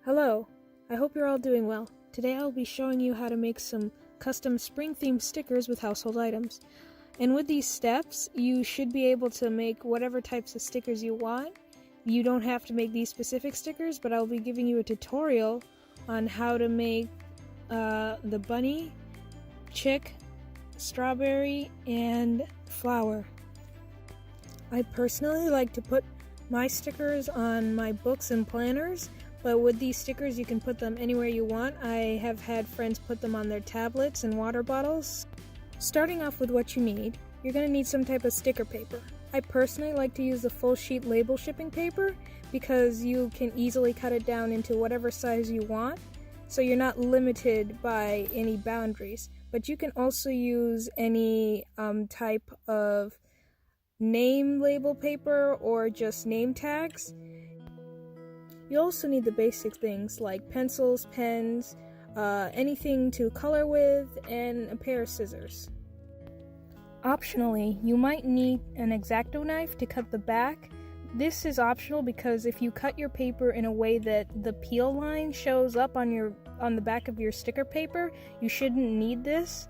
Hello, I hope you're all doing well. Today I'll be showing you how to make some custom spring-themed stickers with household items. And with these steps, you should be able to make whatever types of stickers you want. You don't have to make these specific stickers, but I'll be giving you a tutorial on how to make the bunny, chick, strawberry, and flower. I personally like to put my stickers on my books and planners, but with these stickers you can put them anywhere you want. I have had friends put them on their tablets and water bottles. Starting off with what you need, you're going to need some type of sticker paper. I personally like to use the full sheet label shipping paper because you can easily cut it down into whatever size you want, so you're not limited by any boundaries. But you can also use any type of name label paper or just name tags. You also need the basic things like pencils, pens, anything to color with, and a pair of scissors. Optionally, you might need an X-Acto knife to cut the back. This is optional because if you cut your paper in a way that the peel line shows up on the back of your sticker paper, you shouldn't need this.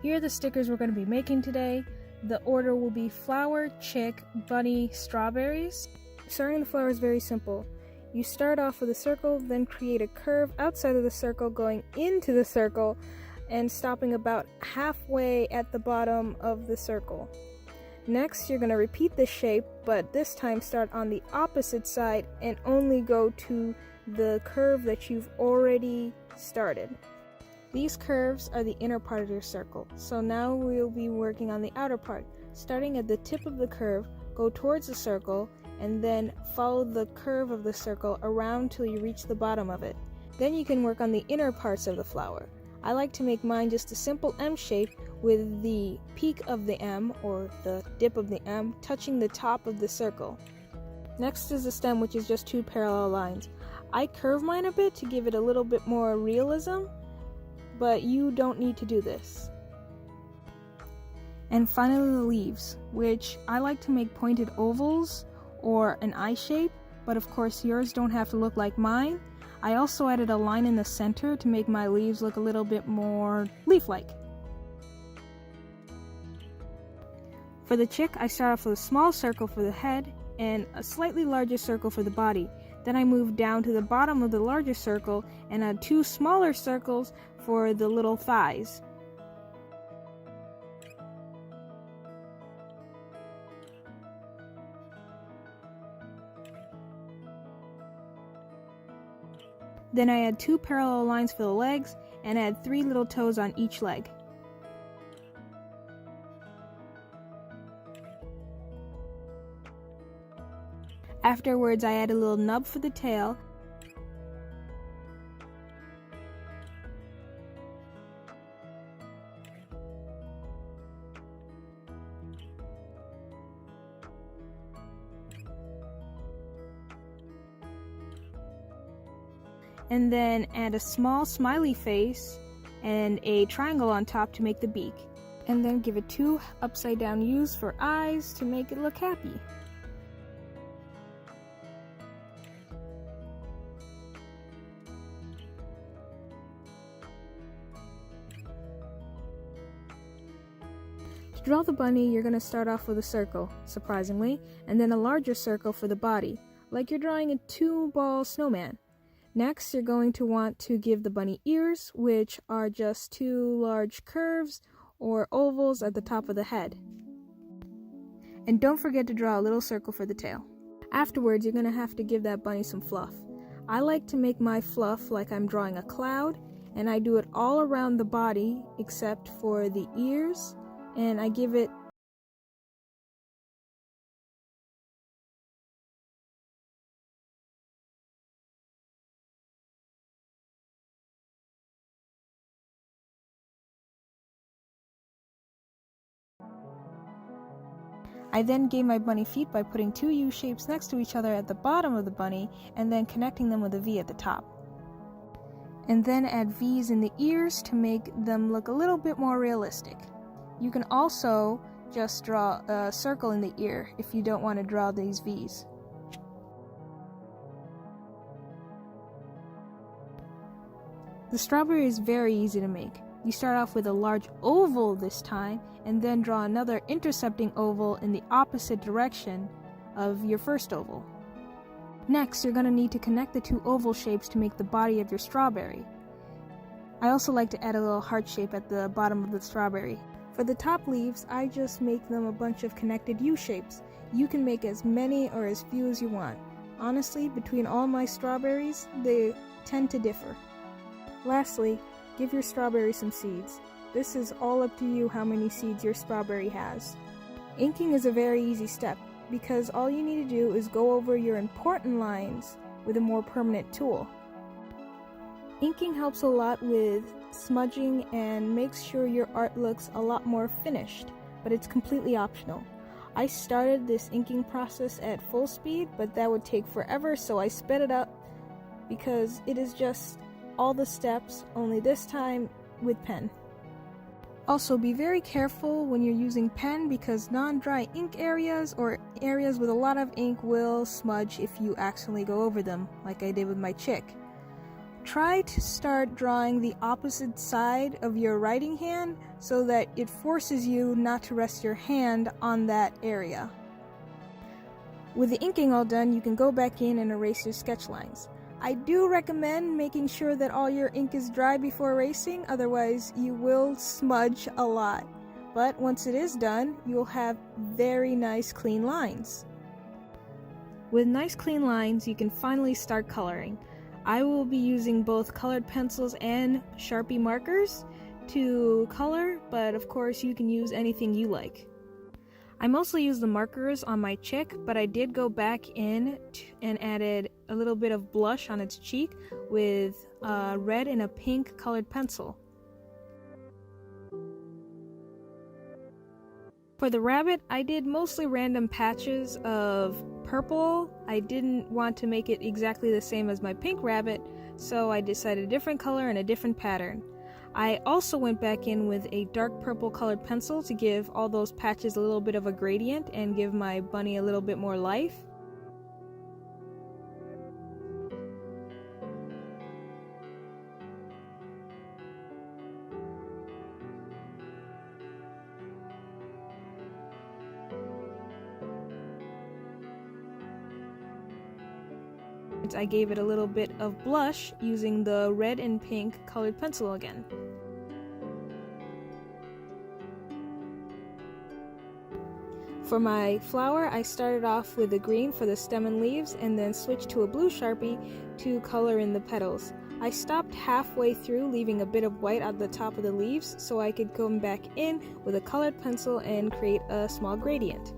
Here are the stickers we're going to be making today. The order will be flower, chick, bunny, strawberries. Starting the flower is very simple. You start off with a circle, then create a curve outside of the circle going into the circle and stopping about halfway at the bottom of the circle. Next, you're going to repeat the shape, but this time start on the opposite side and only go to the curve that you've already started. These curves are the inner part of your circle, so now we'll be working on the outer part. Starting at the tip of the curve, go towards the circle, and then follow the curve of the circle around till you reach the bottom of it. Then you can work on the inner parts of the flower. I like to make mine just a simple M shape with the peak of the M, or the dip of the M, touching the top of the circle. Next is the stem, which is just two parallel lines. I curve mine a bit to give it a little bit more realism, but you don't need to do this. And finally the leaves, which I like to make pointed ovals or an eye shape, but of course yours don't have to look like mine. I also added a line in the center to make my leaves look a little bit more leaf-like. For the chick, I start off with a small circle for the head and a slightly larger circle for the body. Then I move down to the bottom of the larger circle and add two smaller circles for the little thighs. Then I add two parallel lines for the legs and add 3 little toes on each leg. Afterwards, I add a little nub for the tail. And then add a small smiley face and a triangle on top to make the beak. And then give it 2 upside down U's for eyes to make it look happy. To draw the bunny, you're going to start off with a circle, surprisingly, and then a larger circle for the body, like you're drawing a 2-ball snowman. Next, you're going to want to give the bunny ears, which are just 2 large curves or ovals at the top of the head. And don't forget to draw a little circle for the tail. Afterwards, you're going to have to give that bunny some fluff. I like to make my fluff like I'm drawing a cloud, and I do it all around the body except for the ears, and I give it I then gave my bunny feet by putting 2 U shapes next to each other at the bottom of the bunny and then connecting them with a V at the top. And then add V's in the ears to make them look a little bit more realistic. You can also just draw a circle in the ear if you don't want to draw these V's. The strawberry is very easy to make. You start off with a large oval this time, and then draw another intercepting oval in the opposite direction of your first oval. Next, you're going to need to connect the two oval shapes to make the body of your strawberry. I also like to add a little heart shape at the bottom of the strawberry. For the top leaves, I just make them a bunch of connected U shapes. You can make as many or as few as you want. Honestly, between all my strawberries, they tend to differ. Lastly, give your strawberry some seeds. This is all up to you how many seeds your strawberry has. Inking is a very easy step because all you need to do is go over your important lines with a more permanent tool. Inking helps a lot with smudging and makes sure your art looks a lot more finished, but it's completely optional. I started this inking process at full speed, but that would take forever, so I sped it up because it is just all the steps, only this time with pen. Also, be very careful when you're using pen because non-dry ink areas or areas with a lot of ink will smudge if you accidentally go over them, like I did with my chick. Try to start drawing the opposite side of your writing hand so that it forces you not to rest your hand on that area. With the inking all done, you can go back in and erase your sketch lines. I do recommend making sure that all your ink is dry before erasing, otherwise you will smudge a lot. But once it is done, you'll have very nice clean lines. With nice clean lines, you can finally start coloring. I will be using both colored pencils and Sharpie markers to color, but of course you can use anything you like. I mostly use the markers on my chick, but I did go back in and added a little bit of blush on its cheek with a red and a pink colored pencil. For the rabbit, I did mostly random patches of purple. I didn't want to make it exactly the same as my pink rabbit, so I decided a different color and a different pattern. I also went back in with a dark purple colored pencil to give all those patches a little bit of a gradient and give my bunny a little bit more life. I gave it a little bit of blush using the red and pink colored pencil again. For my flower, I started off with a green for the stem and leaves and then switched to a blue Sharpie to color in the petals. I stopped halfway through, leaving a bit of white at the top of the leaves so I could come back in with a colored pencil and create a small gradient.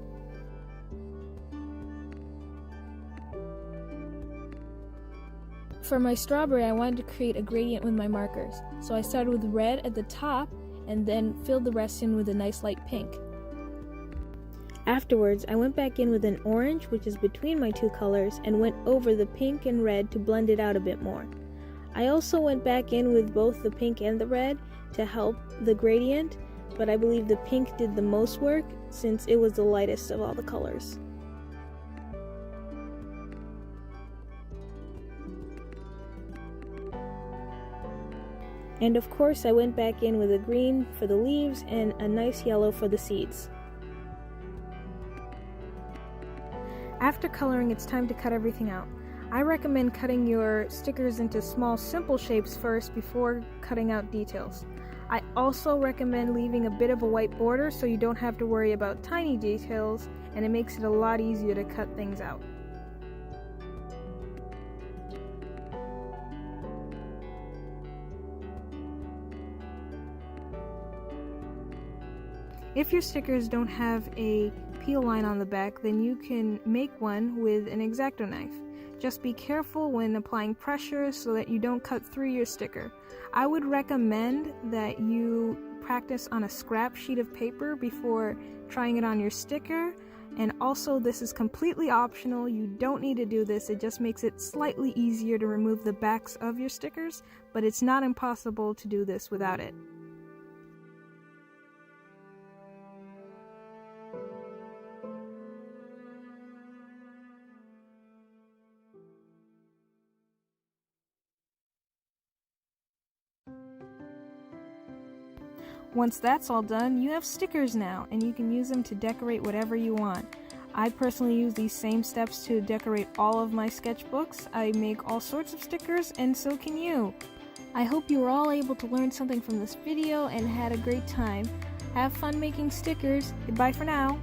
For my strawberry, I wanted to create a gradient with my markers, so I started with red at the top and then filled the rest in with a nice light pink. Afterwards, I went back in with an orange, which is between my two colors, and went over the pink and red to blend it out a bit more. I also went back in with both the pink and the red to help the gradient, but I believe the pink did the most work since it was the lightest of all the colors. And of course, I went back in with a green for the leaves and a nice yellow for the seeds. After coloring, it's time to cut everything out. I recommend cutting your stickers into small, simple shapes first before cutting out details. I also recommend leaving a bit of a white border so you don't have to worry about tiny details, and it makes it a lot easier to cut things out. If your stickers don't have a peel line on the back, then you can make one with an X-Acto knife. Just be careful when applying pressure so that you don't cut through your sticker. I would recommend that you practice on a scrap sheet of paper before trying it on your sticker. And also, this is completely optional. You don't need to do this. It just makes it slightly easier to remove the backs of your stickers, but it's not impossible to do this without it. Once that's all done, you have stickers now, and you can use them to decorate whatever you want. I personally use these same steps to decorate all of my sketchbooks. I make all sorts of stickers, and so can you. I hope you were all able to learn something from this video and had a great time. Have fun making stickers. Goodbye for now.